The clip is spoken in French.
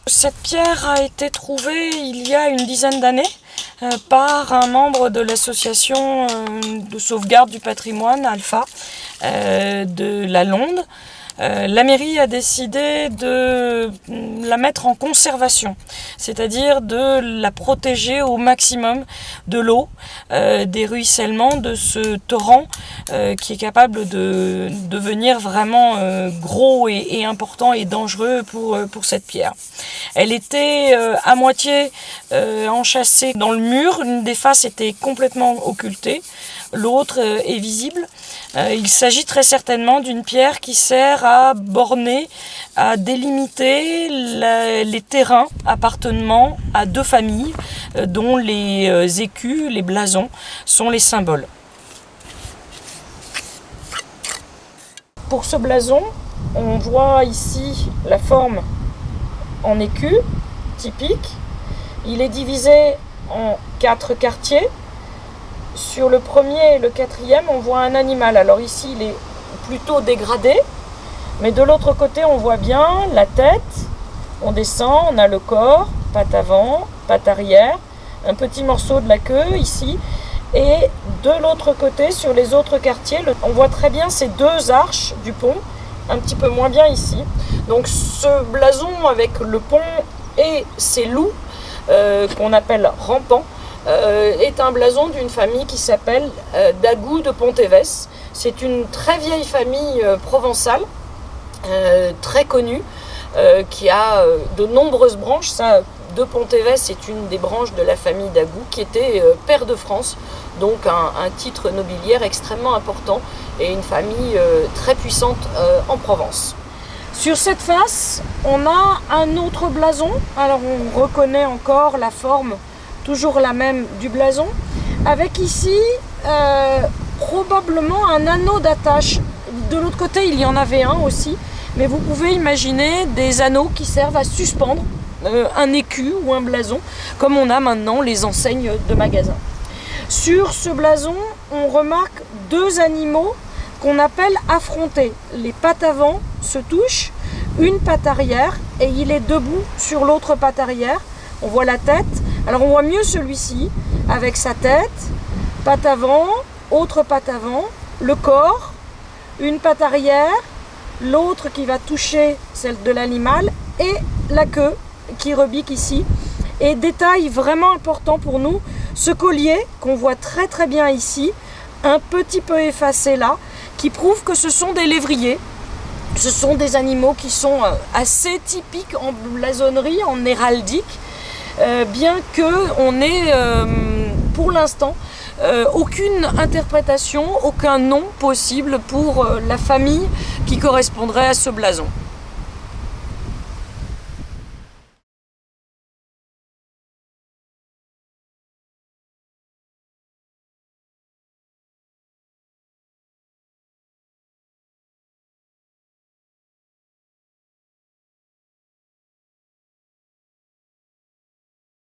Cette pierre a été trouvée il y a une dizaine d'années par un membre de l'association de sauvegarde du patrimoine Alpha de la Londe. La mairie a décidé de la mettre en conservation, c'est-à-dire de la protéger au maximum de l'eau, des ruissellements de ce torrent qui est capable de devenir vraiment gros et important et dangereux pour cette pierre. Elle était à moitié enchâssée dans le mur, une des faces était complètement occultée, l'autre est visible. Il s'agit très certainement d'une pierre qui sert à borner, à délimiter les terrains appartenant à deux familles dont les écus, les blasons, sont les symboles. Pour ce blason, on voit ici la forme en écu, typique. Il est divisé en 4 quartiers. Sur le premier et le quatrième, on voit un animal. Alors ici, il est plutôt dégradé, mais de l'autre côté, on voit bien la tête. On descend, on a le corps, patte avant, patte arrière, un petit morceau de la queue ici. Et de l'autre côté, sur les autres quartiers, on voit très bien ces deux arches du pont, un petit peu moins bien ici. Donc ce blason avec le pont et ces loups, qu'on appelle rampants, est un blason d'une famille qui s'appelle Dagout de Pontévès. C'est une très vieille famille provençale, très connue, qui a de nombreuses branches. Ça, de Pontévès est une des branches de la famille Dagout, qui était pair de France, donc un titre nobiliaire extrêmement important et une famille très puissante en Provence. Sur cette face, on a un autre blason. Alors on reconnaît encore la forme, toujours la même du blason, avec ici probablement un anneau d'attache. De l'autre côté, il y en avait un aussi, mais vous pouvez imaginer des anneaux qui servent à suspendre un écu ou un blason, comme on a maintenant les enseignes de magasins. Sur ce blason, on remarque deux animaux qu'on appelle affrontés. Les pattes avant se touchent, une patte arrière, et il est debout sur l'autre patte arrière. On voit la tête. Alors on voit mieux celui-ci, avec sa tête, patte avant, autre patte avant, le corps, une patte arrière, l'autre qui va toucher celle de l'animal, et la queue qui rebique ici. Et détail vraiment important pour nous, ce collier qu'on voit très très bien ici, un petit peu effacé là, qui prouve que ce sont des lévriers. Ce sont des animaux qui sont assez typiques en blasonnerie, en héraldique, bien qu'on n'ait pour l'instant aucune interprétation, aucun nom possible pour la famille qui correspondrait à ce blason.